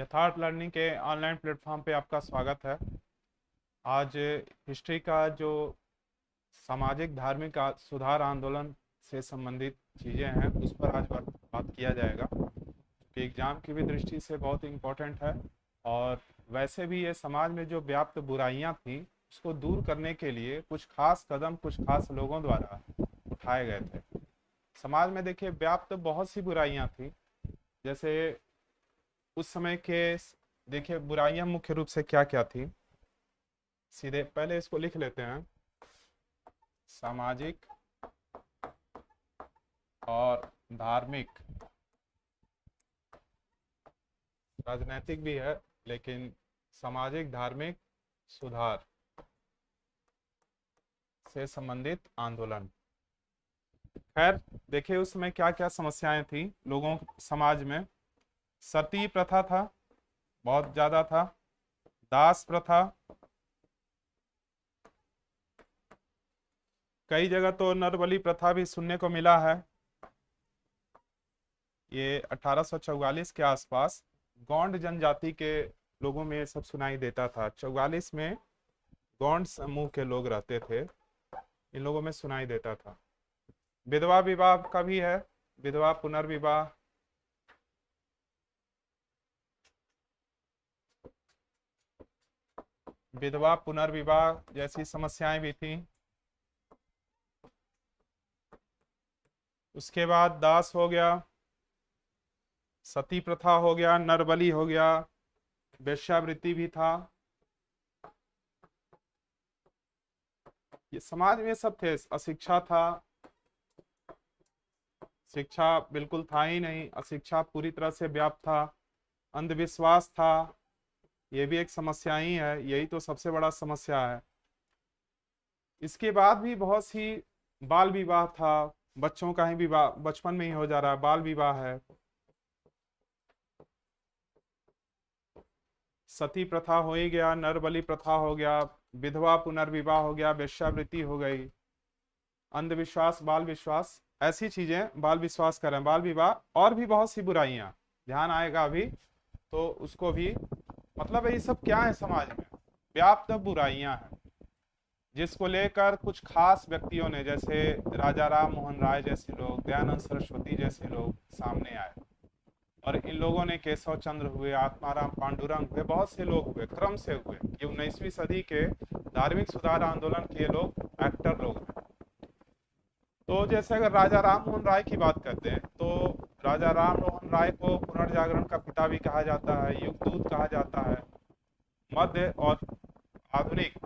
यथार्थ लर्निंग के online platform पे आपका स्वागत है। आज हिस्ट्री का जो सामाजिक धार्मिक सुधार आंदोलन से संबंधित चीज़ें हैं उस पर आज बात किया जाएगा, कि एग्जाम की भी दृष्टि से बहुत इम्पोर्टेंट है। और वैसे भी ये समाज में जो व्याप्त बुराइयां थी उसको दूर करने के लिए कुछ खास कदम कुछ खास लोगों द्वारा उठाए गए थे। समाज में देखिए व्याप्त बहुत सी बुराइयां थी। जैसे उस समय के देखिए बुराइयां मुख्य रूप से क्या क्या थी, सीधे पहले इसको लिख लेते हैं। सामाजिक और धार्मिक, राजनैतिक भी है लेकिन सामाजिक धार्मिक सुधार से संबंधित आंदोलन। खैर देखिए उस समय क्या क्या समस्याएं थी लोगों समाज में। सती प्रथा था, बहुत ज्यादा था। दास प्रथा, कई जगह तो नरबलि प्रथा भी सुनने को मिला है। ये 1844 के आसपास गौंड जनजाति के लोगों में ये सब सुनाई देता था। 44 में गौंड समूह के लोग रहते थे, इन लोगों में सुनाई देता था। विधवा विवाह का भी है, विधवा पुनर्विवाह। विधवा पुनर्विवाह जैसी समस्याएं भी थी। उसके बाद दास हो गया, सती प्रथा हो गया, नरबलि हो गया, वेश्यावृत्ति भी था। ये समाज में सब थे। अशिक्षा था, शिक्षा बिल्कुल था ही नहीं, अशिक्षा पूरी तरह से व्याप्त था। अंधविश्वास था, ये भी एक समस्या ही है, यही तो सबसे बड़ा समस्या है। इसके बाद भी बहुत सी बाल विवाह था, बच्चों का ही विवाह बचपन में ही हो जा रहा है, बाल विवाह है। सती प्रथा हो ही गया, नरबलि प्रथा हो गया, विधवा पुनर्विवाह हो गया, वेश्यावृत्ति हो गई। अंधविश्वास, बाल विश्वास, ऐसी चीजें, बाल विश्वास कर रहे हैं, बाल विवाह और भी बहुत सी बुराइयां ध्यान आएगा अभी तो उसको भी। मतलब ये सब क्या है, समाज में व्याप्त बुराइयां हैं जिसको लेकर कुछ खास व्यक्तियों ने, जैसे राजा राम मोहन राय जैसे लोग, दयानंद सरस्वती जैसे लोग सामने आए। और इन लोगों ने, केशव चंद्र हुए, आत्माराम पांडुरंग हुए, बहुत से लोग हुए, क्रम से हुए। ये 19वीं सदी के धार्मिक सुधार आंदोलन के लोग, एक्टर लोग हैं। तो जैसे अगर राजा राम मोहन राय की बात करते हैं तो राजा राम मोहन राय को पुनर्जागरण का पिता भी कहा जाता है, युगदूत कहा जाता है, मध्य और आधुनिक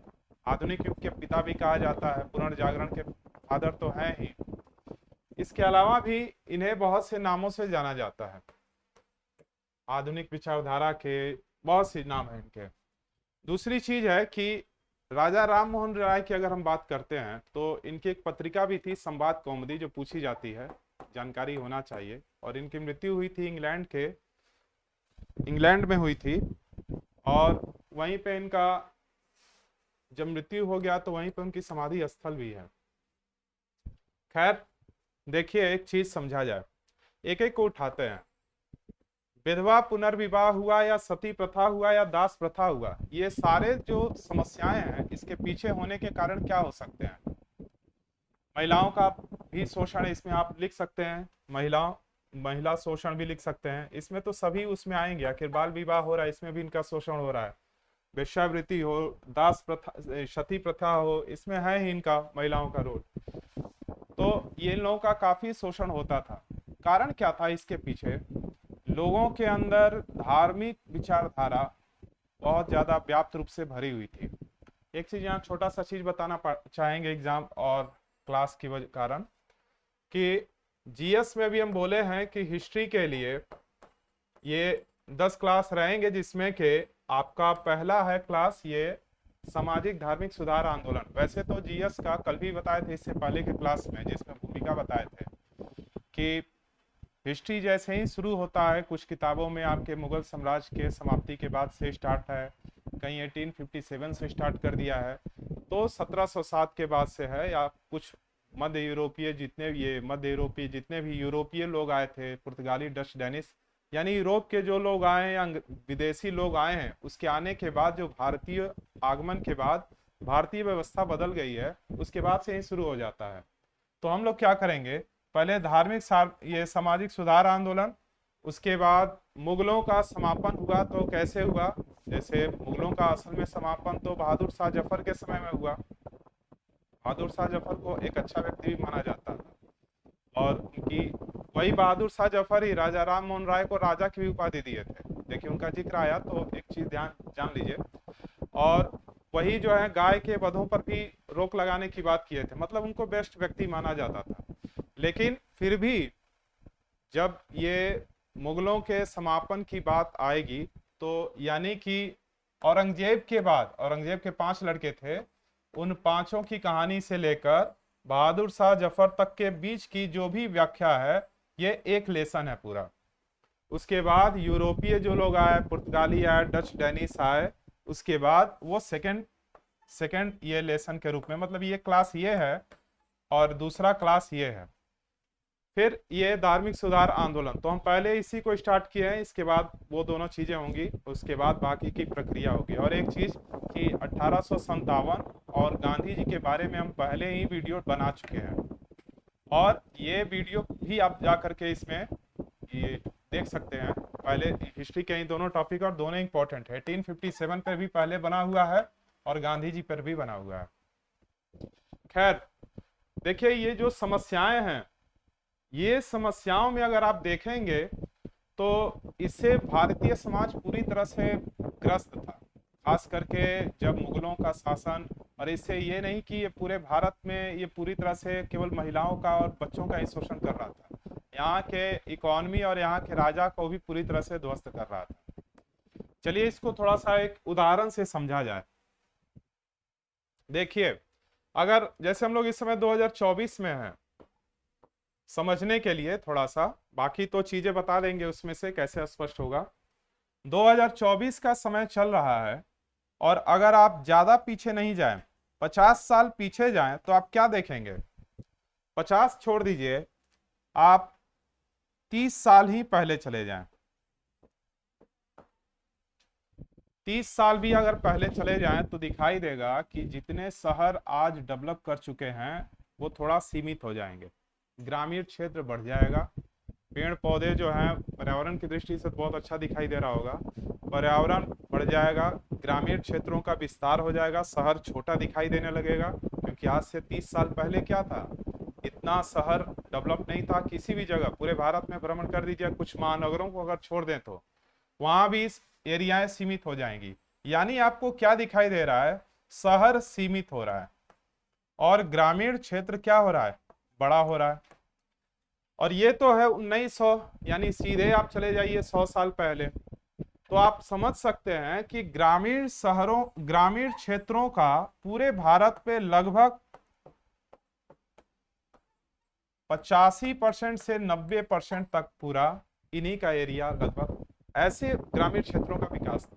आधुनिक युग के पिता भी कहा जाता है, पुनर्जागरण के फादर तो हैं ही। इसके अलावा भी इन्हें बहुत से नामों से जाना जाता है, आधुनिक विचारधारा के बहुत से नाम हैं इनके। दूसरी चीज है कि राजा राम मोहन राय की अगर हम बात करते हैं तो इनकी एक पत्रिका भी थी, संवाद कौमुदी, जो पूछी जाती है, जानकारी होना चाहिए। और इनकी मृत्यु हुई थी इंग्लैंड में हुई थी। और वहीं पे इनका जब मृत्यु हो गया तो वहीं पे उनकी समाधि स्थल भी है। खैर देखिए एक चीज समझा जाए, एक एक को उठाते हैं। विधवा पुनर्विवाह हुआ या सती प्रथा हुआ या दास प्रथा हुआ, ये सारे जो समस्याएं हैं इसके पीछे होने के कारण क्या हो सकते हैं। महिलाओं का भी शोषण इसमें आप लिख सकते हैं, महिला शोषण भी लिख सकते हैं। इसमें तो सभी उसमें आएंगे, आखिर बाल विवाह हो रहा है इसमें भी इनका शोषण हो रहा है। वेश्यावृत्ति हो, दास प्रथा, सती प्रथा हो, इसमें है ही इनका, महिलाओं का रोल। तो ये इन लोगों का काफी शोषण होता था। कारण क्या था इसके पीछे? लोगों के अंदर धार्मिक विचारधारा बहुत ज्यादा व्याप्त रूप से भरी हुई थी। एक चीज यहाँ छोटा सा चीज बताना चाहेंगे एग्जाम और क्लास की वजह कारण, कि जीएस में भी हम बोले हैं कि हिस्ट्री के लिए ये 10 क्लास रहेंगे, जिसमें के आपका पहला है क्लास ये सामाजिक धार्मिक सुधार आंदोलन। वैसे तो जीएस का कल भी बताए थे, इससे पहले के क्लास में जिसमें भूमिका बताए थे, कि हिस्ट्री जैसे ही शुरू होता है कुछ किताबों में आपके मुगल साम्राज्य के समाप्ति के बाद से स्टार्ट है, कहीं 1857 से स्टार्ट कर दिया है, तो 1707 के बाद से है। या कुछ मध्य यूरोपीय जितने भी यूरोपीय लोग आए थे, पुर्तगाली, डच, डेनिश, यानी यूरोप के जो लोग आए या विदेशी लोग आए हैं, उसके आने के बाद जो भारतीय आगमन के बाद भारतीय व्यवस्था बदल गई है, उसके बाद से ही शुरू हो जाता है। तो हम लोग क्या करेंगे, पहले ये सामाजिक सुधार आंदोलन, उसके बाद मुगलों का समापन हुआ तो कैसे हुआ। जैसे मुगलों का असल में समापन तो बहादुर शाह जफर के समय में हुआ। बहादुर शाह जफर को एक अच्छा व्यक्ति भी माना जाता था, और उनकी वही बहादुर शाह जफर ही राजा राम मोहन राय को राजा की भी उपाधि दिए थे। देखिए उनका जिक्र आया तो एक चीज ध्यान जान लीजिए। और वही जो है गाय के वधों पर भी रोक लगाने की बात किए थे, मतलब उनको बेस्ट व्यक्ति माना जाता था। लेकिन फिर भी जब ये मुगलों के समापन की बात आएगी, तो यानी कि औरंगजेब के बाद, औरंगजेब के 5 लड़के थे, उन पांचों की कहानी से लेकर बहादुर शाह जफर तक के बीच की जो भी व्याख्या है, ये एक लेसन है पूरा। उसके बाद यूरोपीय जो लोग आए, पुर्तगाली आए, डच डेनिश आए, उसके बाद वो सेकंड सेकंड ये लेसन के रूप में, मतलब ये क्लास ये है और दूसरा क्लास ये है। फिर ये धार्मिक सुधार आंदोलन, तो हम पहले इसी को स्टार्ट किए हैं, इसके बाद वो दोनों चीजें होंगी, उसके बाद बाकी की प्रक्रिया होगी। और एक चीज कि 1857 और गांधी जी के बारे में हम पहले ही वीडियो बना चुके हैं, और ये वीडियो भी आप जा करके इसमें ये देख सकते हैं। पहले हिस्ट्री के ही दोनों टॉपिक और दोनों इंपॉर्टेंट है। 1857 पर भी पहले बना हुआ है और गांधी जी पर भी बना हुआ है। खैर देखिए, ये जो समस्याएं हैं, ये समस्याओं में अगर आप देखेंगे तो इससे भारतीय समाज पूरी तरह से ग्रस्त था, खास करके जब मुगलों का शासन। और इससे ये नहीं कि ये पूरे भारत में ये पूरी तरह से केवल महिलाओं का और बच्चों का ही शोषण कर रहा था, यहाँ के इकोनॉमी और यहाँ के राजा को भी पूरी तरह से ध्वस्त कर रहा था। चलिए इसको थोड़ा सा एक उदाहरण से समझा जाए। देखिए, अगर जैसे हम लोग इस समय 2024 में हैं, समझने के लिए थोड़ा सा, बाकी तो चीजें बता देंगे उसमें से कैसे स्पष्ट होगा। 2024 का समय चल रहा है, और अगर आप ज्यादा पीछे नहीं जाएं, 50 साल पीछे जाएं, तो आप क्या देखेंगे। 50 छोड़ दीजिए, आप 30 साल ही पहले चले जाएं। 30 साल भी अगर पहले चले जाएं तो दिखाई देगा कि जितने शहर आज डेवलप कर चुके हैं वो थोड़ा सीमित हो जाएंगे, ग्रामीण क्षेत्र बढ़ जाएगा, पेड़ पौधे जो हैं पर्यावरण की दृष्टि से बहुत अच्छा दिखाई दे रहा होगा, पर्यावरण बढ़ जाएगा, ग्रामीण क्षेत्रों का विस्तार हो जाएगा, शहर छोटा दिखाई देने लगेगा। क्योंकि आज से 30 साल पहले क्या था, इतना शहर डेवलप नहीं था किसी भी जगह। पूरे भारत में भ्रमण कर दीजिए, कुछ महानगरों को अगर छोड़ दें तो वहां भी एरियाएं सीमित हो जाएंगी। यानी आपको क्या दिखाई दे रहा है, शहर सीमित हो रहा है और ग्रामीण क्षेत्र क्या हो रहा है, बड़ा हो रहा है। और ये तो है 1900, यानी सीधे आप चले जाइए 100 साल पहले, तो आप समझ सकते हैं कि ग्रामीण क्षेत्रों का पूरे भारत पे लगभग 85% से 90% तक पूरा इन्हीं का एरिया, लगभग ऐसे ग्रामीण क्षेत्रों का विकास था।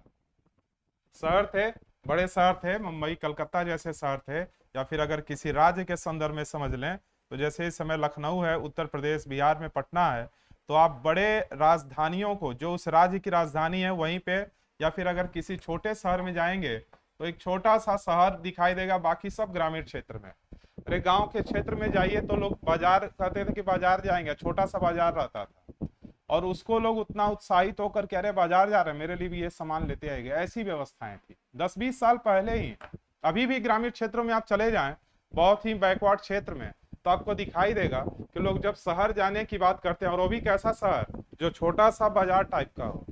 शहर थे, बड़े शहर थे, मुंबई कलकत्ता जैसे शहर थे, या फिर अगर किसी राज्य के संदर्भ में समझ लें तो जैसे इस समय लखनऊ है उत्तर प्रदेश, बिहार में पटना है, तो आप बड़े राजधानियों को, जो उस राज्य की राजधानी है वहीं पे, या फिर अगर किसी छोटे शहर में जाएंगे तो एक छोटा सा शहर दिखाई देगा, बाकी सब ग्रामीण क्षेत्र में। अरे गांव के क्षेत्र में जाइए तो लोग बाजार कहते थे कि बाजार जाएंगे, छोटा सा बाजार रहता था, और उसको लोग उतना उत्साहित होकर कह रहे बाजार जा रहे हैं, मेरे लिए भी ये सामान लेते आएंगे, ऐसी व्यवस्थाएं थी 10-20 साल पहले ही। अभी भी ग्रामीण क्षेत्रों में आप चले जाएं, बहुत ही बैकवर्ड क्षेत्र में, तो आपको दिखाई देगा कि लोग जब शहर जाने की बात करते हैं, और वो भी कैसा शहर जो छोटा सा बाजार टाइप का हो,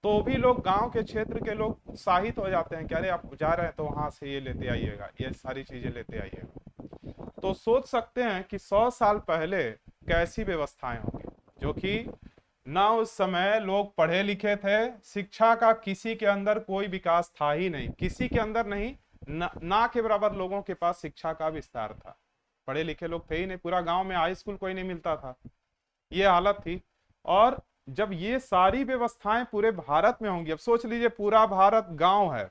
तो भी लोग गांव के क्षेत्र के लोग उत्साहित हो जाते हैं कि अरे आप जा रहे हैं तो वहां से ये लेते आइएगा, ये सारी चीजें लेते आइएगा। तो सोच सकते हैं कि 100 साल पहले कैसी व्यवस्थाएं होंगी, जो कि ना उस समय लोग पढ़े लिखे थे, शिक्षा का किसी के अंदर कोई विकास था ही नहीं, किसी के अंदर नहीं, ना के बराबर लोगों के पास शिक्षा का विस्तार था, पढ़े लिखे लोग थे ही नहीं, पूरा गांव में हाई स्कूल कोई नहीं मिलता था, ये हालत थी। और जब ये सारी व्यवस्थाएं पूरे भारत में होंगी, अब सोच लीजिए पूरा भारत गांव है,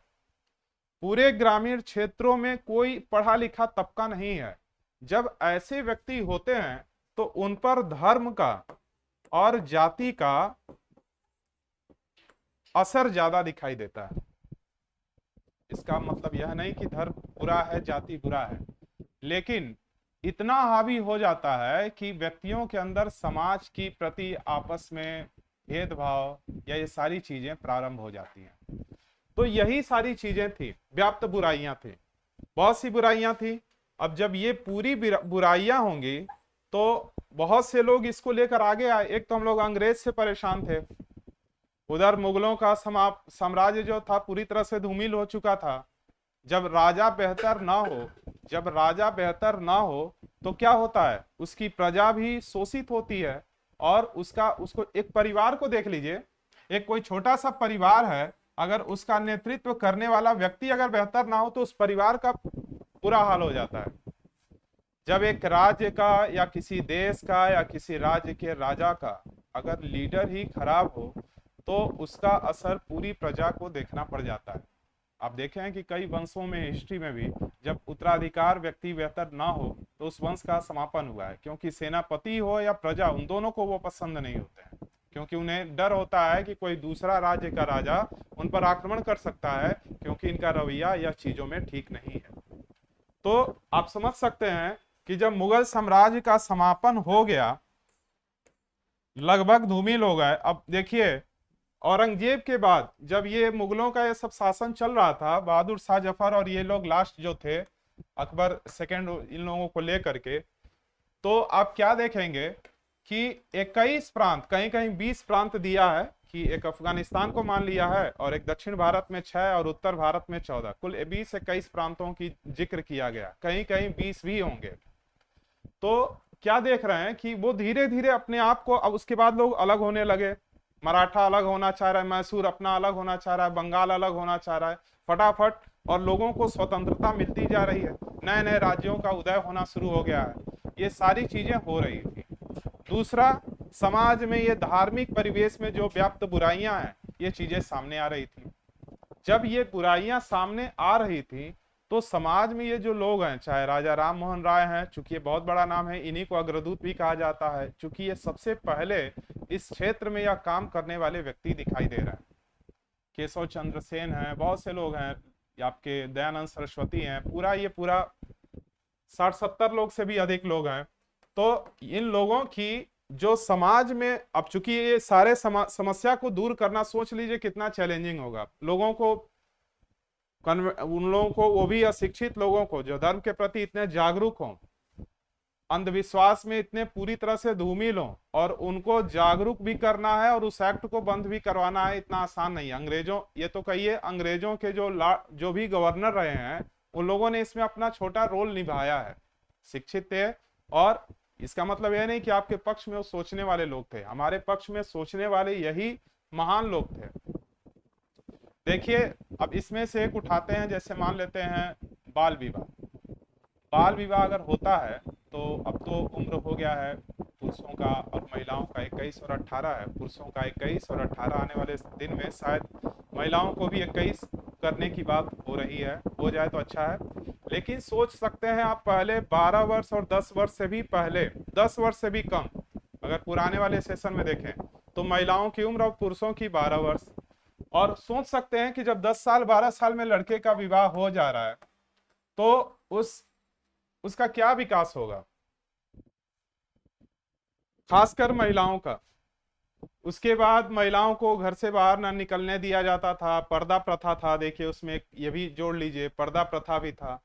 पूरे ग्रामीण क्षेत्रों में कोई पढ़ा लिखा तबका नहीं है, जब ऐसे व्यक्ति होते हैं तो उन पर धर्म का और जाति का असर ज्यादा दिखाई देता है। इसका मतलब यह नहीं कि धर्म बुरा है, जाति बुरा है, लेकिन इतना हावी हो जाता है कि व्यक्तियों के अंदर समाज की प्रति आपस में भेदभाव या ये सारी चीजें प्रारंभ हो जाती हैं। तो यही सारी चीजें थी, व्याप्त बुराइयां थी, बहुत सी बुराइयां थी। अब जब ये पूरी बुराइयां होंगी तो बहुत से लोग इसको लेकर आगे आए। एक तो हम लोग अंग्रेज से परेशान थे, उधर मुगलों का साम्राज्य जो था पूरी तरह से धूमिल हो चुका था। जब राजा बेहतर ना हो, जब राजा बेहतर ना हो तो क्या होता है, उसकी प्रजा भी शोषित होती है। और उसको एक परिवार को देख लीजिए, एक कोई छोटा सा परिवार है, अगर उसका नेतृत्व करने वाला व्यक्ति अगर बेहतर ना हो तो उस परिवार का बुरा हाल हो जाता है। जब एक राज्य का या किसी देश का या किसी राज्य के राजा का अगर लीडर ही खराब हो तो उसका असर पूरी प्रजा को देखना पड़ जाता है। आप देखें हैं कि कई वंशों में, हिस्ट्री में भी, जब उत्तराधिकार व्यक्ति बेहतर ना हो तो उस वंश का समापन हुआ है, क्योंकि सेनापति हो या प्रजा, उन दोनों को वो पसंद नहीं होते हैं, क्योंकि उन्हें डर होता है कि कोई दूसरा राज्य का राजा उन पर आक्रमण कर सकता है, क्योंकि इनका रवैया या चीजों में ठीक नहीं है। तो आप समझ सकते हैं कि जब मुगल साम्राज्य का समापन हो गया, लगभग धूमिल हो गए। अब देखिए, औरंगजेब के बाद जब ये मुगलों का ये सब शासन चल रहा था, बहादुर शाह जफर और ये लोग लास्ट जो थे, अकबर सेकंड, इन लोगों को लेकर के, तो आप क्या देखेंगे कि 21 प्रांत, कहीं कहीं 20 प्रांत दिया है, कि एक अफगानिस्तान को मान लिया है और एक दक्षिण भारत में 6 और उत्तर भारत में 14, कुल 20-21 प्रांतों की जिक्र किया गया, कहीं कहीं 20 भी होंगे। तो क्या देख रहे हैं कि वो धीरे धीरे अपने आप को, अब उसके बाद लोग अलग होने लगे। मराठा अलग होना चाह रहा है, मैसूर अपना अलग होना चाह रहा है, बंगाल अलग होना चाह रहा है, फटाफट, और लोगों को स्वतंत्रता मिलती जा रही है, नए नए राज्यों का उदय होना शुरू हो गया है। ये सारी चीजें हो रही थी। दूसरा, समाज में ये धार्मिक परिवेश में जो व्याप्त बुराइयां हैं, ये चीजें सामने आ रही थी। जब ये बुराइयां सामने आ रही थी तो समाज में ये जो लोग हैं, चाहे राजा राम मोहन राय हैं, चूंकि ये बहुत बड़ा नाम है, इन्हीं को अग्रदूत भी कहा जाता है, चूंकि ये सबसे पहले इस क्षेत्र में यह काम करने वाले व्यक्ति दिखाई दे रहे हैं। केशव चंद्र सेन हैं, बहुत से लोग हैं, आपके दयानंद सरस्वती हैं, पूरा 60-70 लोग से भी अधिक लोग हैं। तो इन लोगों की जो समाज में, अब चूंकि ये सारे समस्या को दूर करना, सोच लीजिए कितना चैलेंजिंग होगा लोगों को, उन लोगों को, वो भी अशिक्षित लोगों को जो धर्म के प्रति इतने जागरूक हों, अंधविश्वास में इतने पूरी तरह से धूमिल हों, और उनको जागरूक भी करना है और उस एक्ट को बंद भी करवाना है, इतना आसान नहीं है। अंग्रेजों, ये तो कहिए अंग्रेजों के जो भी गवर्नर रहे हैं, उन लोगों ने इसमें अपना छोटा रोल निभाया है, शिक्षित थे। और इसका मतलब यह नहीं कि आपके पक्ष में वो सोचने वाले लोग थे, हमारे पक्ष में सोचने वाले यही महान लोग थे। देखिए, अब इसमें से एक उठाते हैं, जैसे मान लेते हैं बाल विवाह। बाल विवाह अगर होता है तो अब तो उम्र हो गया है पुरुषों का और महिलाओं का, 21 और 18 है, पुरुषों का 21 और 18, आने वाले दिन में शायद महिलाओं को भी 21 करने की बात हो रही है, हो जाए तो अच्छा है। लेकिन सोच सकते हैं आप, पहले 12 वर्ष और 10 वर्ष से भी पहले, 10 वर्ष से भी कम, अगर पुराने वाले सेशन में देखें तो महिलाओं की उम्र और पुरुषों की 12 वर्ष। और सोच सकते हैं कि जब 10 साल 12 साल में लड़के का विवाह हो जा रहा है तो उसका क्या विकास होगा, खासकर महिलाओं का। उसके बाद महिलाओं को घर से बाहर ना निकलने दिया जाता था, पर्दा प्रथा था, देखिए उसमें ये भी जोड़ लीजिए, पर्दा प्रथा भी था।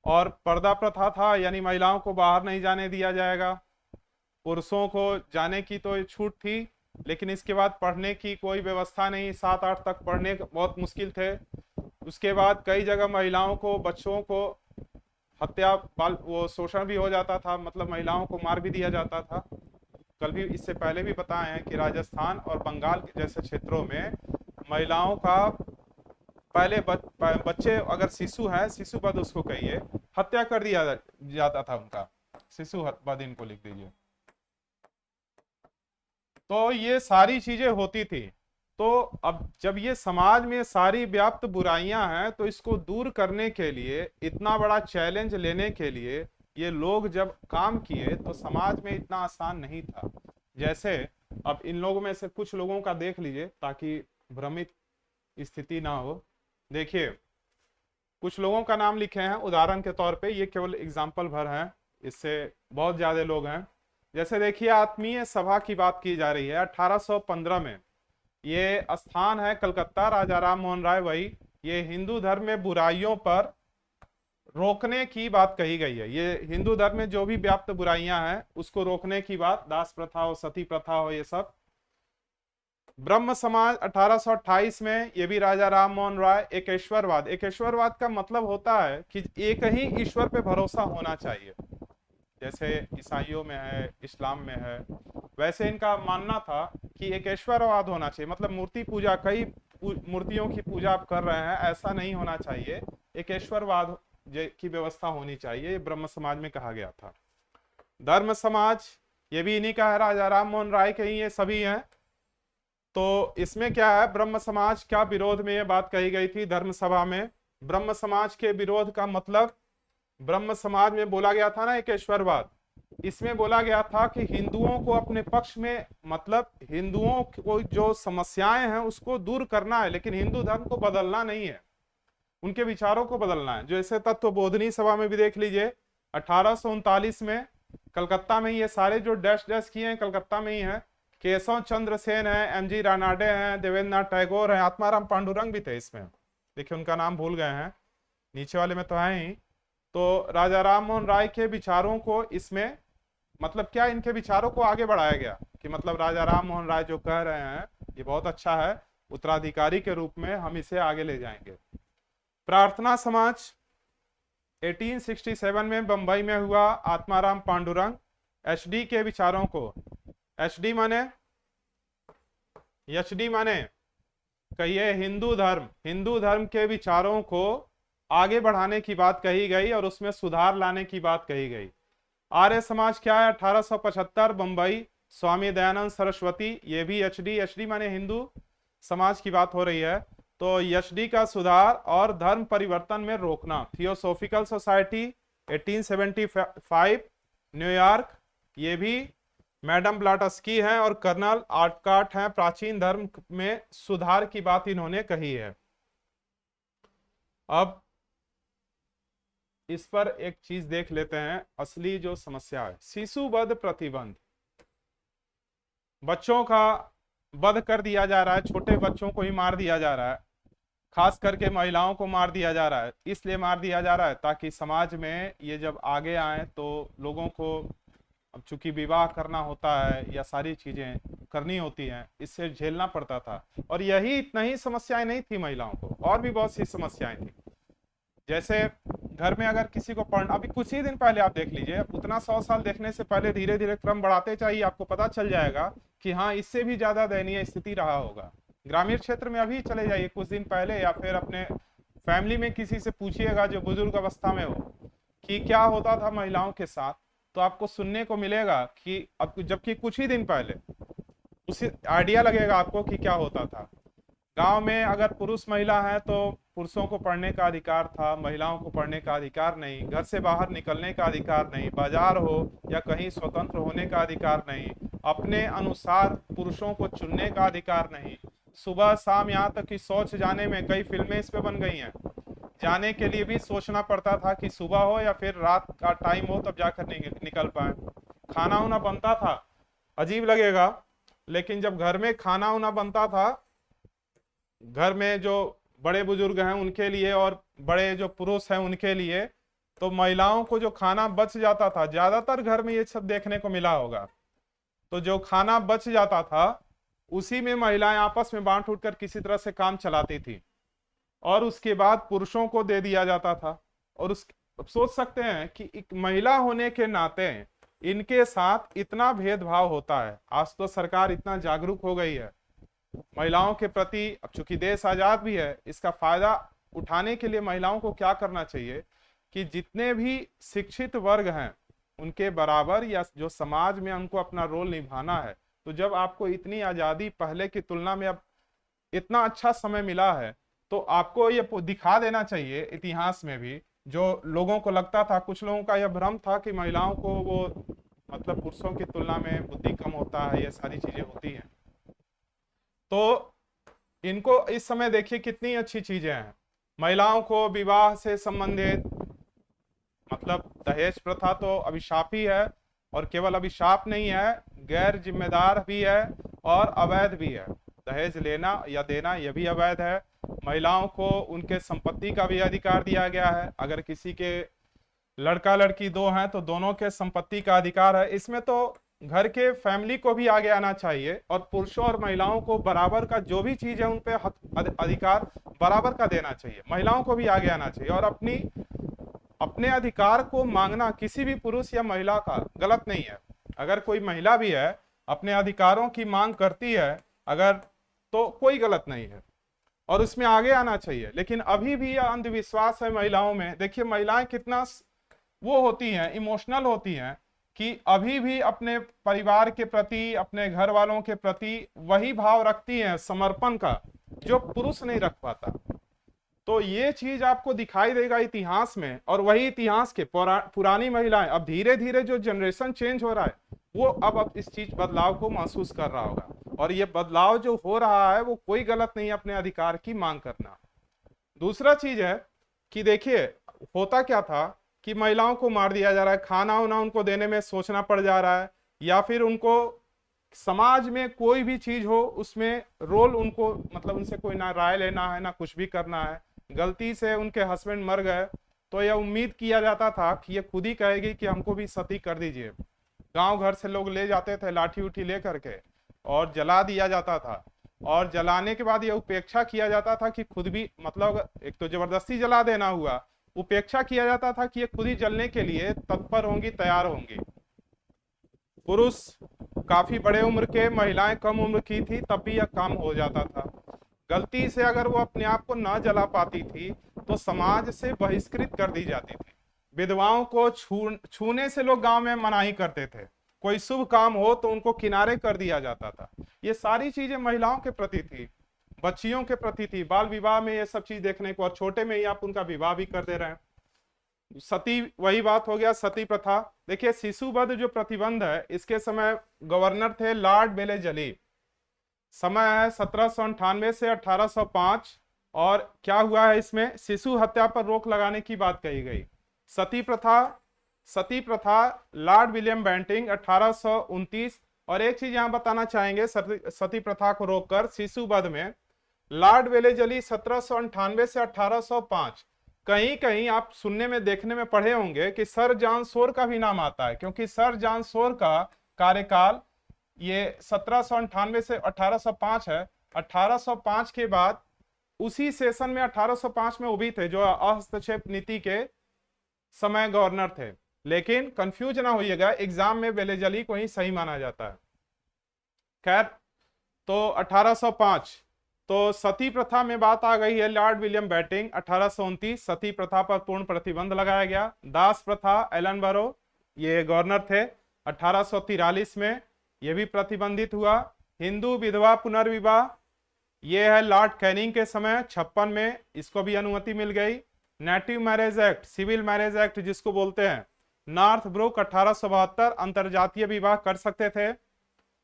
और पर्दा प्रथा था यानी महिलाओं को बाहर नहीं जाने दिया जाएगा, पुरुषों को जाने की तो छूट थी, लेकिन इसके बाद पढ़ने की कोई व्यवस्था नहीं, 7-8 तक पढ़ने बहुत मुश्किल थे। उसके बाद कई जगह महिलाओं को, बच्चों को हत्या, बाल वो शोषण भी हो जाता था, मतलब महिलाओं को मार भी दिया जाता था। कल भी, इससे पहले भी बताए हैं कि राजस्थान और बंगाल के जैसे क्षेत्रों में महिलाओं का पहले बच्चे अगर शिशु है, शिशु वध उसको कहिए, हत्या कर दिया जाता था उनका, शिशु वध इनको लिख दीजिए। तो ये सारी चीजें होती थी। तो अब जब ये समाज में सारी व्याप्त बुराइयां हैं तो इसको दूर करने के लिए, इतना बड़ा चैलेंज लेने के लिए ये लोग जब काम किए तो समाज में इतना आसान नहीं था। जैसे अब इन लोगों में से कुछ लोगों का देख लीजिए ताकि भ्रमित स्थिति ना हो। देखिए, कुछ लोगों का नाम लिखे हैं उदाहरण के तौर पे, ये केवल एग्जाम्पल भर है, इससे बहुत ज्यादा लोग हैं। जैसे देखिए, आत्मीय सभा की बात की जा रही है 1815 में। ये स्थान है कलकत्ता, राजा राम मोहन राय वही। ये हिंदू धर्म में बुराइयों पर रोकने की बात कही गई है। ये हिंदू धर्म में जो भी व्याप्त बुराइयां हैं उसको रोकने की बात, दास प्रथा हो, सती प्रथा हो, ये सब। ब्रह्म समाज 1828 में, ये भी राजा राम मोहन राय। एकेश्वरवाद, एकेश्वरवाद का मतलब होता है कि एक ही ईश्वर पे भरोसा होना चाहिए, जैसे ईसाइयों में है, इस्लाम में है, वैसे इनका मानना था कि एकेश्वरवाद होना चाहिए। मतलब मूर्ति पूजा, कई मूर्तियों की पूजा आप कर रहे हैं, ऐसा नहीं होना चाहिए, एकेश्वरवाद की व्यवस्था होनी चाहिए, ये ब्रह्म समाज में कहा गया था। धर्म समाज, ये भी इन्हीं का है, राजा राम मोहन राय के ही ये सभी हैं। तो इसमें क्या है, ब्रह्म समाज का विरोध में ये बात कही गई थी धर्म सभा में। ब्रह्म समाज के विरोध का मतलब, ब्रह्म समाज में बोला गया था ना एकेश्वरवाद, इसमें बोला गया था कि हिंदुओं को अपने पक्ष में, मतलब हिंदुओं को जो समस्याएं हैं उसको दूर करना है, लेकिन हिंदू धर्म को बदलना नहीं है, उनके विचारों को बदलना है। जैसे तत्वबोधनी सभा में भी देख लीजिए 1839 में, कलकत्ता में, ये सारे जो डैश डैश किए हैं कलकत्ता में ही है। केशव चंद्र सेन है, एमजी रानाडे हैं, देवेंद्रनाथ टैगोर हैं, आत्माराम पांडुरंग भी थे इसमें, देखिए उनका नाम भूल गए हैं, नीचे वाले में तो है ही। तो राजा राम मोहन राय के विचारों को इसमें, मतलब क्या, इनके विचारों को आगे बढ़ाया गया कि मतलब राजा राम मोहन राय जो कह रहे हैं ये बहुत अच्छा है, उत्तराधिकारी के रूप में हम इसे आगे ले जाएंगे। प्रार्थना समाज 1867 में बंबई में हुआ, आत्माराम पांडुरंग एचडी के विचारों को, एचडी माने, एचडी माने कहिए हिंदू धर्म के विचारों को आगे बढ़ाने की बात कही गई और उसमें सुधार लाने की बात कही गई। आर्य समाज क्या है, 1875 बंबई, स्वामी दयानंद सरस्वती, ये भी एचडी, एचडी माने हिंदू समाज की बात हो रही है। तो एचडी का सुधार और धर्म परिवर्तन में रोकना। थियोसोफिकल सोसाइटी 1875 न्यूयॉर्क, ये भी मैडम ब्लाटस्की हैं और कर्नल आर्टकाट हैं, प्राचीन धर्म में सुधार की बात इन्होंने कही है। अब इस पर एक चीज देख लेते हैं, असली जो समस्या है, शिशु वध प्रतिबंध। बच्चों का वध कर दिया जा रहा है, छोटे बच्चों को ही मार दिया जा रहा है, खास करके महिलाओं को मार दिया जा रहा है। इसलिए मार दिया जा रहा है ताकि समाज में ये जब आगे आए तो लोगों को, अब चूंकि विवाह करना होता है या सारी चीजें करनी होती हैं, इससे झेलना पड़ता था। और यही इतना ही समस्याएं नहीं थी महिलाओं को, और भी बहुत सी समस्याएं थी। जैसे घर में अगर किसी को पढ़ना, अभी कुछ ही दिन पहले आप देख लीजिए, उतना 100 साल देखने से पहले धीरे धीरे क्रम बढ़ाते चाहिए, आपको पता चल जाएगा कि हाँ इससे भी ज्यादा दयनीय स्थिति रहा होगा। ग्रामीण क्षेत्र में अभी चले जाइए कुछ दिन पहले, या फिर अपने फैमिली में किसी से पूछिएगा जो बुजुर्ग अवस्था में हो कि क्या होता था महिलाओं के साथ, तो आपको सुनने को मिलेगा कि अब, जबकि कुछ ही दिन पहले, उसी आइडिया लगेगा आपको कि क्या होता था। गांव में अगर पुरुष महिला है तो पुरुषों को पढ़ने का अधिकार था, महिलाओं को पढ़ने का अधिकार नहीं, घर से बाहर निकलने का अधिकार नहीं, बाजार हो या कहीं स्वतंत्र होने का अधिकार नहीं, अपने अनुसार पुरुषों को चुनने का अधिकार नहीं। सुबह शाम, यहाँ तक कि शौच जाने में, कई फिल्में इस पे बन गई हैं, जाने के लिए भी सोचना पड़ता था कि सुबह हो या फिर रात का टाइम हो तब जाकर निकल पाए। खाना उना बनता था, अजीब लगेगा लेकिन जब घर में खाना उना बनता था, घर में जो बड़े बुजुर्ग हैं उनके लिए और बड़े जो पुरुष हैं उनके लिए, तो महिलाओं को जो खाना बच जाता था, ज्यादातर घर में ये सब देखने को मिला होगा, तो जो खाना बच जाता था उसी में महिलाएं आपस में बांट उठकर किसी तरह से काम चलाती थी, और उसके बाद पुरुषों को दे दिया जाता था। और उस, सोच सकते हैं कि एक महिला होने के नाते इनके साथ इतना भेदभाव होता है। आज तो सरकार इतना जागरूक हो गई है महिलाओं के प्रति, अब चूंकि देश आजाद भी है, इसका फायदा उठाने के लिए महिलाओं को क्या करना चाहिए कि जितने भी शिक्षित वर्ग हैं उनके बराबर, या जो समाज में उनको अपना रोल निभाना है। तो जब आपको इतनी आजादी पहले की तुलना में अब इतना अच्छा समय मिला है, तो आपको ये दिखा देना चाहिए इतिहास में भी, जो लोगों को लगता था, कुछ लोगों का यह भ्रम था कि महिलाओं को वो मतलब पुरुषों की तुलना में बुद्धि कम होता है, ये सारी चीजें होती हैं। तो इनको इस समय देखिए कितनी अच्छी चीजें हैं। महिलाओं को विवाह से संबंधित, मतलब दहेज प्रथा तो अभिशाप ही है, और केवल अभिशाप नहीं है, गैर जिम्मेदार भी है और अवैध भी है। दहेज लेना या देना यह भी अवैध है। महिलाओं को उनके संपत्ति का भी अधिकार दिया गया है। अगर किसी के लड़का लड़की दो हैं तो दोनों के संपत्ति का अधिकार है। इसमें तो घर के फैमिली को भी आगे आना चाहिए और पुरुषों और महिलाओं को बराबर का जो भी चीज है उन पे हक अधिकार बराबर का देना चाहिए। महिलाओं को भी आगे आना चाहिए और अपने अधिकार को मांगना किसी भी पुरुष या महिला का गलत नहीं है। अगर कोई महिला भी है अपने अधिकारों की मांग करती है अगर, तो कोई गलत नहीं है और उसमें आगे आना चाहिए। लेकिन अभी भी यह अंधविश्वास है महिलाओं में। देखिए महिलाएं कितना वो होती हैं, इमोशनल होती हैं कि अभी भी अपने परिवार के प्रति, अपने घर वालों के प्रति वही भाव रखती हैं समर्पण का, जो पुरुष नहीं रख पाता। तो ये चीज आपको दिखाई देगा इतिहास में, और वही इतिहास के पुरानी महिलाएं, अब धीरे धीरे जो जनरेशन चेंज हो रहा है वो अब इस चीज बदलाव को महसूस कर रहा होगा। और ये बदलाव जो हो रहा है वो कोई गलत नहीं है, अपने अधिकार की मांग करना। दूसरा चीज है कि देखिए होता क्या था कि महिलाओं को मार दिया जा रहा है, खाना वाना उनको देने में सोचना पड़ जा रहा है, या फिर उनको समाज में कोई भी चीज हो उसमें रोल उनको, मतलब उनसे कोई ना राय लेना है ना कुछ भी करना है। गलती से उनके हस्बैंड मर गए तो यह उम्मीद किया जाता था कि ये खुद ही कहेगी कि हमको भी सती कर दीजिए। गांव घर से लोग ले जाते थे लाठी उठी ले करके और जला दिया जाता था, और जलाने के बाद यह उपेक्षा किया जाता था कि खुद भी, मतलब एक तो जबरदस्ती जला देना हुआ, उपेक्षा किया जाता था कि ये खुद ही जलने के लिए तत्पर होंगी, तैयार होंगी। पुरुष काफी बड़े उम्र के, महिलाएं कम उम्र की थी, तब भी यह काम हो जाता था। गलती से अगर वो अपने आप को ना जला पाती थी तो समाज से बहिष्कृत कर दी जाती थी। विधवाओं को छूने से लोग गांव में मनाही करते थे। कोई शुभ काम हो तो उनको किनारे कर दिया जाता था। ये सारी चीजें महिलाओं के प्रति थी, बच्चियों के प्रति थी। बाल विवाह में ये सब चीज देखने को, और छोटे में ही आप उनका विवाह भी कर दे रहे हैं। सती, वही बात हो गया, सती प्रथा। देखिए शिशुवध जो प्रतिबंध है, इसके समय गवर्नर थे लॉर्ड वेलेजली। समय है 1798 से 1805। और क्या हुआ है इसमें, शिशु हत्या पर रोक लगाने की बात कही गई। सती प्रथा लॉर्ड विलियम बेंटिंग 1829। और एक चीज यहां बताना चाहेंगे, सती प्रथा को रोककर शिशु वध में लॉर्ड वेलेजली 1798 से 1805। कहीं कहीं आप सुनने में, देखने में पढ़े होंगे कि सर जॉन सोर का भी नाम आता है, क्योंकि सर जॉन सोर का कार्यकाल ये 1798 से 1805 है। 1805 के बाद उसी सेशन में 1805 में वो भी थे जो हस्तक्षेप नीति के समय गवर्नर थे। लेकिन कंफ्यूज ना होइएगा, एग्जाम में वेलेजली को ही सही माना जाता है। खैर, तो 1805 तो सती प्रथा में बात आ गई है। लॉर्ड विलियम बेंटिंग 1829 सती प्रथा पर पूर्ण प्रतिबंध लगाया गया। दास प्रथा एलन बरो, ये गवर्नर थे, 1843 में यह भी प्रतिबंधित हुआ। हिंदू विधवा पुनर्विवाह, यह है लॉर्ड कैनिंग के समय 56 में, इसको भी अनुमति मिल गई। Native marriage act, civil marriage act जिसको बोलते हैं, नॉर्थ ब्रुक 1872 अंतरजातीय विवाह कर सकते थे।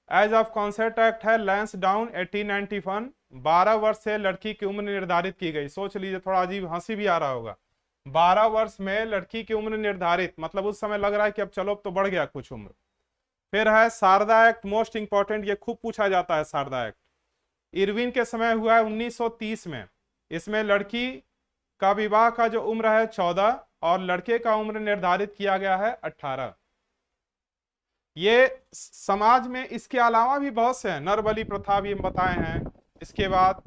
एज ऑफ कॉन्सेंट एक्ट है लैंसडाउन 1891, 12 वर्ष से लड़की की उम्र निर्धारित की गई। सोच लीजिए, थोड़ा अजीब, हंसी भी आ रहा होगा। 12 वर्ष में लड़की की उम्र निर्धारित, मतलब उस समय लग रहा है कि अब चलो अब तो बढ़ गया कुछ उम्र। फिर है शारदा एक्ट, मोस्ट इंपॉर्टेंट, ये खूब पूछा जाता है शारदा एक्ट। इरविन के समय हुआ है 1930 में। इसमें लड़की का विवाह का जो उम्र है 14 और लड़के का उम्र निर्धारित किया गया है 18। ये समाज में इसके अलावा भी बहुत से हैं, नरबली प्रथा भी हम बताए हैं, इसके बाद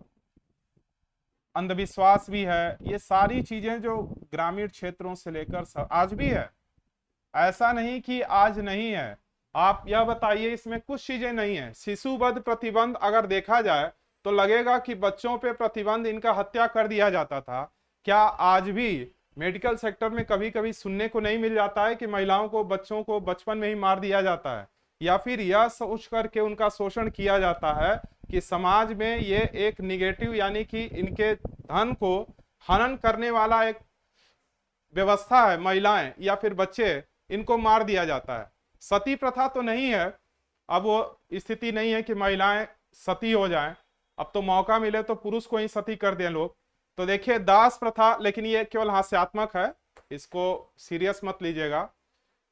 अंधविश्वास भी है। ये सारी चीजें जो ग्रामीण क्षेत्रों से लेकर आज भी है, ऐसा नहीं कि आज नहीं है। आप यह बताइए, इसमें कुछ चीजें नहीं है। शिशुवध प्रतिबंध अगर देखा जाए तो लगेगा कि बच्चों पे प्रतिबंध, इनका हत्या कर दिया जाता था। क्या आज भी मेडिकल सेक्टर में कभी कभी सुनने को नहीं मिल जाता है कि महिलाओं को, बच्चों को बचपन में ही मार दिया जाता है, या फिर यह सोच करके उनका शोषण किया जाता है कि समाज में ये एक निगेटिव, यानी कि इनके धन को हनन करने वाला एक व्यवस्था है, महिलाएं या फिर बच्चे, इनको मार दिया जाता है। सती प्रथा तो नहीं है, अब वो स्थिति नहीं है कि महिलाएं सती हो जाएं, अब तो मौका मिले तो पुरुष को ही सती कर दें लोग। तो देखिए दास प्रथा, लेकिन ये केवल हास्यात्मक है, इसको सीरियस मत लीजिएगा।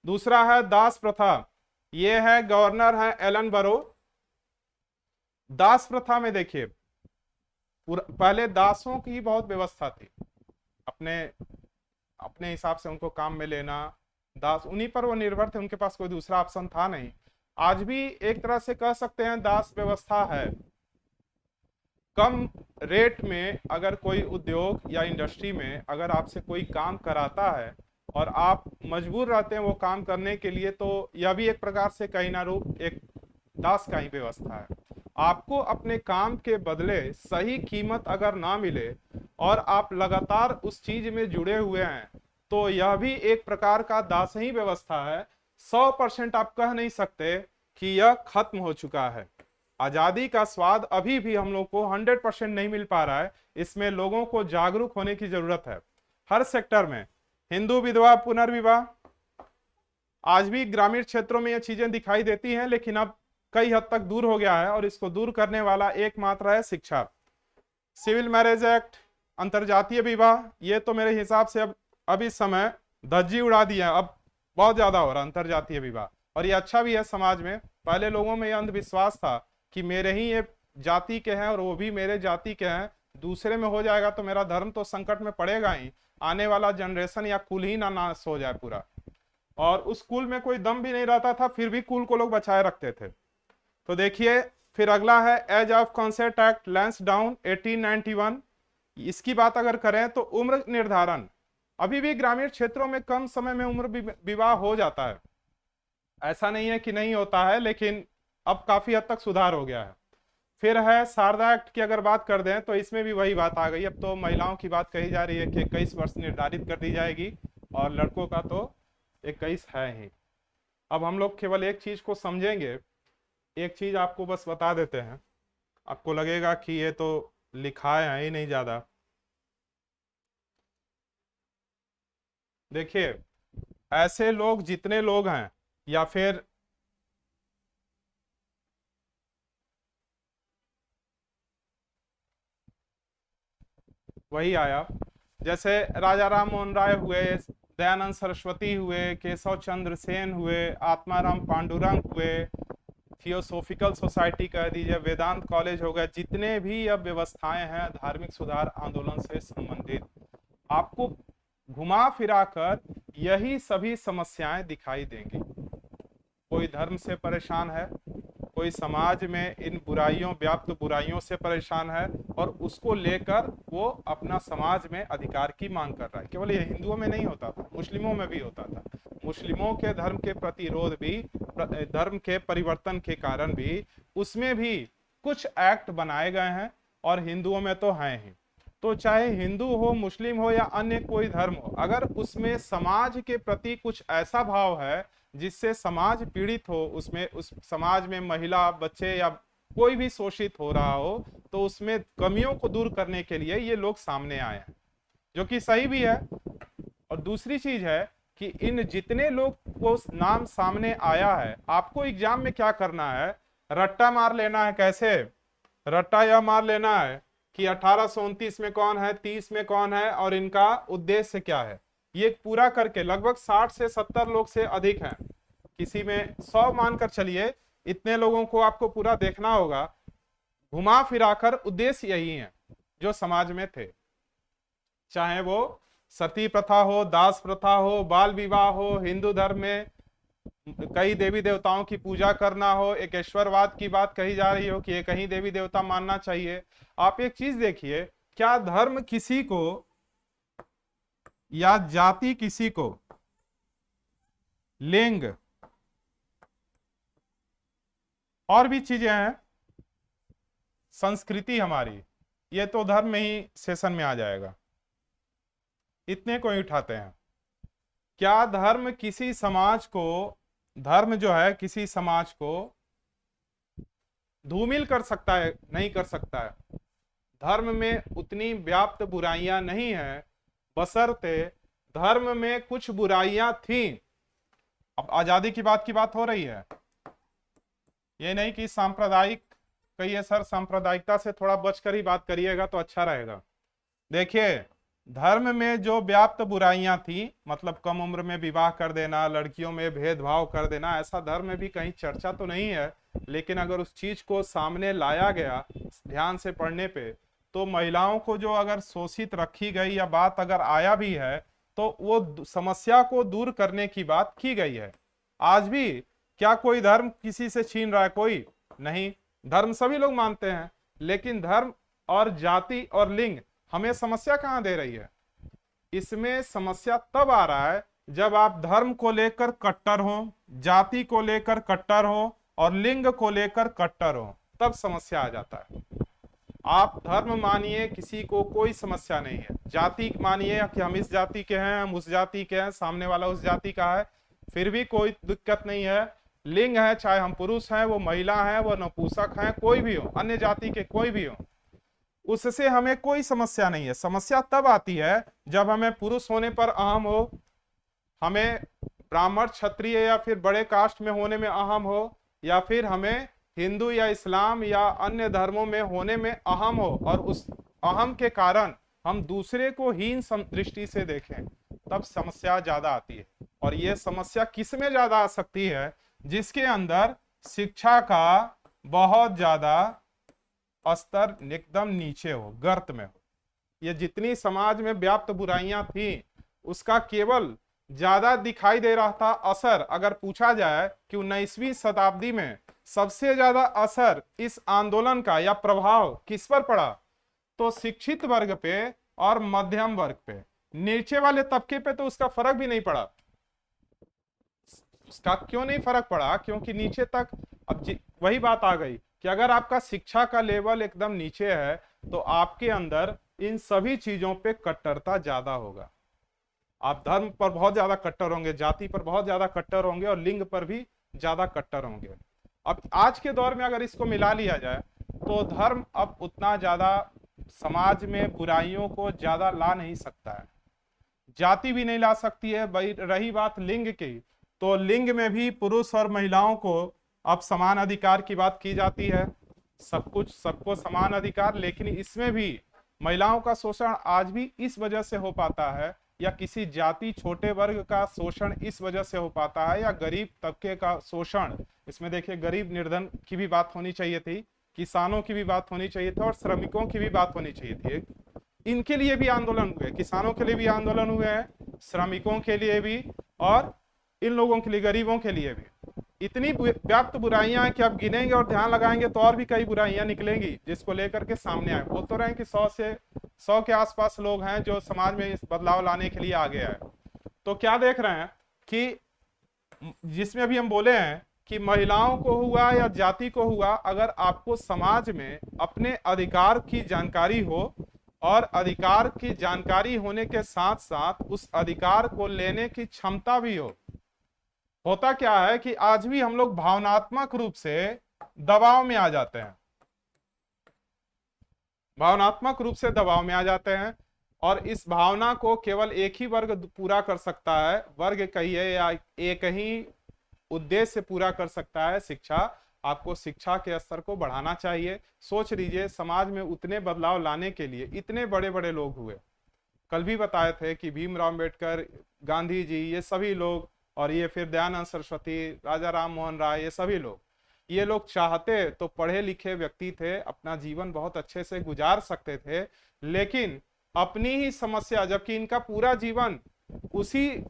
दूसरा है दास प्रथा, ये है गवर्नर है एलन बरो। दास प्रथा में देखिए पहले दासों की बहुत व्यवस्था थी, अपने अपने हिसाब से उनको काम में लेना, दास उन्हीं पर वो निर्भर थे, उनके पास कोई दूसरा ऑप्शन था नहीं। आज भी एक तरह से कह सकते हैं दास व्यवस्था है। कम रेट में अगर कोई उद्योग या इंडस्ट्री में अगर आपसे कोई काम कराता है और आप मजबूर रहते हैं वो काम करने के लिए, तो यह भी एक प्रकार से कहीं ना रूप एक दास का ही व्यवस्था है। आपको अपने काम के बदले सही कीमत अगर ना मिले और आप लगातार उस चीज में जुड़े हुए हैं, तो यह भी एक प्रकार का दास ही व्यवस्था है। 100% आप कह नहीं सकते कि यह खत्म हो चुका है। आजादी का स्वाद अभी भी हम लोग को 100% नहीं मिल पा रहा है, इसमें लोगों को जागरूक होने की जरूरत है। हर सेक्टर में हिंदू विधवा पुनर्विवाह, आज भी ग्रामीण क्षेत्रों में ये चीजें दिखाई देती हैं, लेकिन अब कई हद तक दूर हो गया है और इसको दूर करने वाला एकमात्र है शिक्षा। सिविल मैरिज एक्ट, अंतरजातीय विवाह, ये तो मेरे हिसाब से अब इस समय धज्जी उड़ा दिया, अब बहुत ज्यादा हो रहा अंतरजातीय विवाह, और ये अच्छा भी है समाज में। पहले लोगों में यह अंधविश्वास था कि मेरे ही ये जाति के हैं और वो भी मेरे जाति के हैं, दूसरे में हो जाएगा तो मेरा धर्म तो संकट में पड़ेगा ही, आने वाला जनरेशन या कुल ही ना नाश हो जाए पूरा। और उस कुल में कोई दम भी नहीं रहता था, फिर भी कुल को लोग बचाए रखते थे। तो देखिए फिर अगला है age of consent act Lansdowne 1891। इसकी बात अगर करें तो उम्र निर्धारण, अभी भी ग्रामीण क्षेत्रों में कम समय में उम्र विवाह हो जाता है, ऐसा नहीं है कि नहीं होता है, लेकिन अब काफी हद तक सुधार हो गया है। फिर है शारदा एक्ट की अगर बात कर दें तो इसमें भी वही बात आ गई, अब तो महिलाओं की बात कही जा रही है कि 21 वर्ष निर्धारित कर दी जाएगी और लड़कों का तो 21 है ही। अब हम लोग केवल एक चीज को समझेंगे, एक चीज आपको बस बता देते हैं, आपको लगेगा कि ये तो लिखा है ही नहीं ज्यादा। देखिए ऐसे लोग जितने लोग हैं, या फिर वही आया, जैसे राजा राम मोहन राय हुए, दयानंद सरस्वती हुए, केशव चंद्र सेन हुए, आत्माराम पांडुरंग हुए, थियोसोफिकल सोसाइटी कह दीजिए, वेदांत कॉलेज हो गए, जितने भी अब व्यवस्थाएं हैं धार्मिक सुधार आंदोलन से संबंधित, आपको घुमा फिरा कर यही सभी समस्याएं दिखाई देंगी। कोई धर्म से परेशान है, कोई समाज में इन बुराइयों व्याप्त बुराइयों से परेशान है और उसको लेकर वो अपना समाज में अधिकार की मांग कर रहा है। केवल ये हिंदुओं में नहीं होता था, मुस्लिमों में भी होता था। मुस्लिमों के धर्म के प्रतिरोध भी, धर्म के परिवर्तन के कारण भी उसमें भी कुछ एक्ट बनाए गए हैं, और हिंदुओं में तो हैं ही। तो चाहे हिंदू हो, मुस्लिम हो या अन्य कोई धर्म हो, अगर उसमें समाज के प्रति कुछ ऐसा भाव है जिससे समाज पीड़ित हो, उसमें उस समाज में महिला, बच्चे या कोई भी शोषित हो रहा हो, तो उसमें कमियों को दूर करने के लिए ये लोग सामने आए हैं, जो कि सही भी है। और दूसरी चीज है कि इन जितने लोग को नाम सामने आया है, आपको एग्जाम में क्या करना है, रट्टा मार लेना है। कैसे रट्टा यह मार लेना है कि 1829 में कौन है, 30 में कौन है और इनका उद्देश्य क्या है, ये पूरा करके लगभग 60 से 70 लोग से अधिक हैं, किसी में 100 मानकर चलिए, इतने लोगों को आपको पूरा देखना होगा, घुमा फिराकर उद्देश्य यही है जो समाज में थे, चाहे वो सती प्रथा हो, दास प्रथा हो, बाल विवाह हो, हिंदू धर्म में कई देवी देवताओं की पूजा करना हो, एक ईश्वरवाद की बात कही जा रही हो कि एक ही देवी देवता मानना चाहिए। आप एक चीज देखिए, क्या धर्म किसी को या जाति किसी को, लिंग और भी चीजें हैं, संस्कृति हमारी, ये तो धर्म में ही सेशन में आ जाएगा, इतने को ही उठाते हैं। क्या धर्म किसी समाज को, धर्म जो है किसी समाज को धूमिल कर सकता है? नहीं कर सकता है। धर्म में उतनी व्याप्त बुराइयां नहीं है, बशर्ते धर्म में कुछ बुराइयां थी। अब आजादी की बात हो रही है, ये नहीं कि सांप्रदायिक कहिए सर सांप्रदायिकता से थोड़ा बचकर ही बात करिएगा तो अच्छा रहेगा। देखिए, धर्म में जो व्याप्त बुराइयां थी, मतलब कम उम्र में विवाह कर देना, लड़कियों में भेदभाव कर देना, ऐसा धर्म में भी कहीं चर्चा तो नहीं है। लेकिन अगर उस चीज को सामने लाया गया ध्यान से पढ़ने पे, तो महिलाओं को जो अगर शोषित रखी गई या बात अगर आया भी है, तो वो समस्या को दूर करने की बात की गई है। आज भी क्या कोई धर्म किसी से छीन रहा है? कोई नहीं। धर्म सभी लोग मानते हैं, लेकिन धर्म और जाति और लिंग हमें समस्या कहां दे रही है? इसमें समस्या तब आ रहा है जब आप धर्म को लेकर कट्टर हो, जाति को लेकर कट्टर हो और लिंग को लेकर कट्टर हो, तब समस्या आ जाता है। आप धर्म मानिए, किसी को कोई समस्या नहीं है। जाति मानिए कि हम इस जाति के हैं, हम उस जाति के हैं, सामने वाला उस जाति का है, फिर भी कोई दिक्कत नहीं है। लिंग है, चाहे हम पुरुष हैं, वो महिला है, वो नपुंसक हैं, कोई भी हो, अन्य जाति के कोई भी हो, उससे हमें कोई समस्या नहीं है। समस्या तब आती है जब हमें पुरुष होने पर अहम हो, हमें ब्राह्मण क्षत्रिय या फिर बड़े कास्ट में होने में अहम हो, या फिर हमें हिंदू या इस्लाम या अन्य धर्मों में होने में अहम हो, और उस अहम के कारण हम दूसरे को हीन दृष्टि से देखें, तब समस्या ज्यादा आती है। और ये समस्या किस में ज्यादा आ सकती है? जिसके अंदर शिक्षा का बहुत ज्यादा स्तर एकदम नीचे हो, गर्त में हो। ये जितनी समाज में व्याप्त बुराइयां थी, उसका केवल ज्यादा दिखाई दे रहा था असर। अगर पूछा जाए कि 19वीं शताब्दी में सबसे ज्यादा असर इस आंदोलन का या प्रभाव किस पर पड़ा, तो शिक्षित वर्ग पे और मध्यम वर्ग पे। नीचे वाले तबके पे तो उसका फर्क भी नहीं पड़ा। उसका क्यों नहीं फर्क पड़ा? क्योंकि नीचे तक अब वही बात आ गई कि अगर आपका शिक्षा का लेवल एकदम नीचे है, तो आपके अंदर इन सभी चीजों पे कट्टरता ज्यादा होगा। आप धर्म पर बहुत ज्यादा कट्टर होंगे, जाति पर बहुत ज्यादा कट्टर होंगे, और लिंग पर भी ज्यादा कट्टर होंगे। अब आज के दौर में अगर इसको मिला लिया जाए, तो धर्म अब उतना ज्यादा समाज में बुराइयों को ज्यादा ला नहीं सकता है, जाति भी नहीं ला सकती है। भाई रही बात लिंग की, तो लिंग में भी पुरुष और महिलाओं को अब समान अधिकार की बात की जाती है, सब कुछ सबको समान अधिकार। लेकिन इसमें भी महिलाओं का शोषण आज भी इस वजह से हो पाता है, या किसी जाति छोटे वर्ग का शोषण इस वजह से हो पाता है, या गरीब तबके का शोषण। इसमें देखिए, गरीब निर्धन की भी बात होनी चाहिए थी, किसानों की भी बात होनी चाहिए थी, और श्रमिकों की भी बात होनी चाहिए थी। इनके लिए भी आंदोलन हुए, किसानों के लिए भी आंदोलन हुए हैं, श्रमिकों के लिए भी, और इन लोगों के लिए, गरीबों के लिए भी। इतनी व्याप्त बुराइयां हैं कि आप गिनेंगे और ध्यान लगाएंगे तो और भी कई बुराइयां निकलेंगी, जिसको लेकर के सामने आए। बोल तो रहे हैं कि 100 के आसपास लोग हैं जो समाज में इस बदलाव लाने के लिए आ गया है। तो क्या देख रहे हैं कि जिसमें अभी हम बोले हैं कि महिलाओं को हुआ या जाति को हुआ, अगर आपको समाज में अपने अधिकार की जानकारी हो, और अधिकार की जानकारी होने के साथ साथ उस अधिकार को लेने की क्षमता भी हो। होता क्या है कि आज भी हम लोग भावनात्मक रूप से दबाव में आ जाते हैं, भावनात्मक रूप से दबाव में आ जाते हैं, और इस भावना को केवल एक ही वर्ग पूरा कर सकता है, वर्ग कहिए या एक ही उद्देश्य पूरा कर सकता है, शिक्षा। आपको शिक्षा के स्तर को बढ़ाना चाहिए। सोच लीजिए, समाज में उतने बदलाव लाने के लिए इतने बड़े बड़े लोग हुए। कल भी बताए थे कि भीमराव अंबेडकर, गांधी जी, ये सभी लोग, और ये फिर दयानंद सरस्वती, राजा राम मोहन राय, ये सभी लोग, ये लोग चाहते तो पढ़े लिखे व्यक्ति थे, अपना जीवन बहुत अच्छे से गुजार सकते थे, लेकिन अपनी ही समस्या, जबकि इनका पूरा जीवन उसी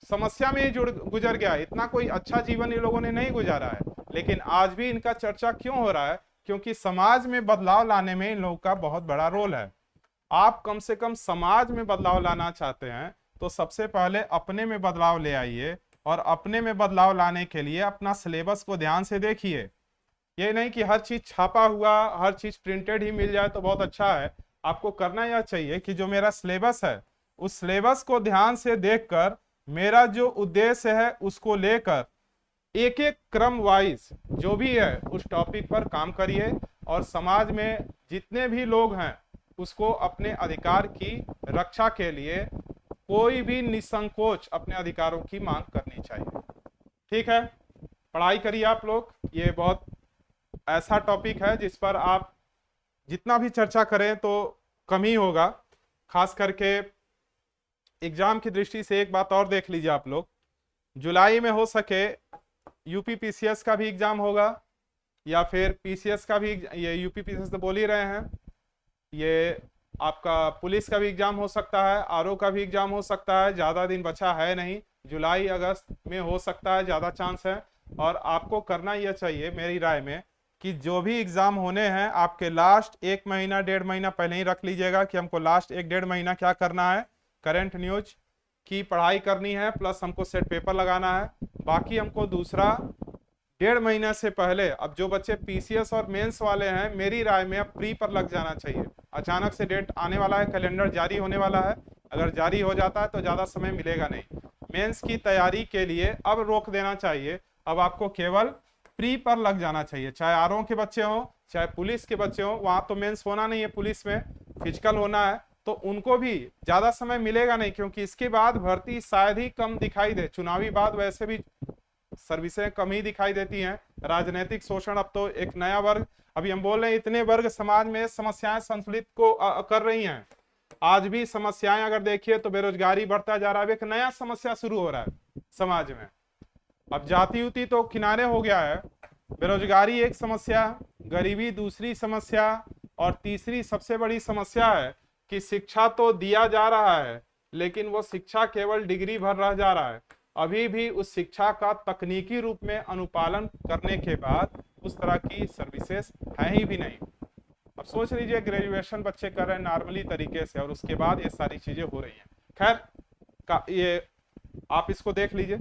समस्या में ही गुजर गया, इतना कोई अच्छा जीवन इन लोगों ने नहीं गुजारा है। लेकिन आज भी इनका चर्चा क्यों हो रहा है? क्योंकि समाज में बदलाव लाने में इन लोगों का बहुत बड़ा रोल है। आप कम से कम समाज में बदलाव लाना चाहते हैं, तो सबसे पहले अपने में बदलाव ले आइए, और अपने में बदलाव लाने के लिए अपना सिलेबस को ध्यान से देखिए। ये नहीं कि हर चीज छापा हुआ, हर चीज प्रिंटेड ही मिल जाए तो बहुत अच्छा है। आपको करना यह चाहिए कि जो मेरा सिलेबस है, उस सिलेबस को ध्यान से देखकर मेरा जो उद्देश्य है उसको लेकर एक एक क्रम वाइज जो भी है उस टॉपिक पर काम करिए, और समाज में जितने भी लोग हैं उसको अपने अधिकार की रक्षा के लिए कोई भी निसंकोच अपने अधिकारों की मांग करनी चाहिए। ठीक है, पढ़ाई करिए आप लोग, ये बहुत ऐसा टॉपिक है जिस पर आप जितना भी चर्चा करें तो कम ही होगा। खास करके एग्जाम की दृष्टि से एक बात और देख लीजिए आप लोग, जुलाई में हो सके यूपी पीसीएस का भी एग्जाम होगा, या फिर पीसीएस का भी, ये यूपी पीसीएस तो बोल ही रहे हैं, ये आपका पुलिस का भी एग्जाम हो सकता है, आरओ का भी एग्जाम हो सकता है। ज़्यादा दिन बचा है नहीं, जुलाई अगस्त में हो सकता है, ज़्यादा चांस है। और आपको करना यह चाहिए मेरी राय में कि जो भी एग्जाम होने हैं आपके लास्ट 1 महीना 1.5 महीना पहले ही रख लीजिएगा कि हमको लास्ट 1-1.5 महीना क्या करना है, करंट न्यूज की पढ़ाई करनी है, प्लस हमको सेट पेपर लगाना है। बाकी हमको दूसरा 1.5 महीना से पहले, अब जो बच्चे पीसीएस और मेंस वाले हैं, मेरी राय में अब प्री पर लग जाना चाहिए। अचानक से डेट आने वाला है, कैलेंडर जारी होने वाला है, अगर जारी हो जाता है तो ज़्यादा समय मिलेगा नहीं। मेंस की तैयारी के लिए अब रोक देना चाहिए, अब आपको केवल प्री पर लग जाना चाहिए। चाहे आरओ के बच्चे हों, चाहे पुलिस के बच्चे हों, वहाँ तो मेंस होना नहीं है, पुलिस में फिजिकल होना है, तो उनको भी ज़्यादा समय मिलेगा नहीं, क्योंकि इसके बाद भर्ती शायद ही कम दिखाई दे। चुनावी बाद वैसे भी सर्विसें कम ही दिखाई देती हैं। राजनीतिक शोषण, अब तो एक नया वर्ग, अभी हम बोल रहे हैं इतने वर्ग समाज में समस्याएं संतुलित को कर रही हैं। आज भी समस्याएं अगर देखिए तो बेरोजगारी बढ़ता जा रहा है, एक नया समस्या शुरू हो रहा है समाज में। अब जाति उति तो किनारे हो गया है, बेरोजगारी एक समस्या, गरीबी दूसरी समस्या, और तीसरी सबसे बड़ी समस्या है कि शिक्षा तो दिया जा रहा है लेकिन वो शिक्षा केवल डिग्री भर रह जा रहा है। अभी भी उस शिक्षा का तकनीकी रूप में अनुपालन करने के बाद उस तरह की सर्विसेज है ही भी नहीं। अब सोच लीजिए ग्रेजुएशन बच्चे कर रहे हैं नॉर्मली तरीके से, और उसके बाद ये सारी चीजें हो रही हैं। खैर का ये आप इसको देख लीजिए।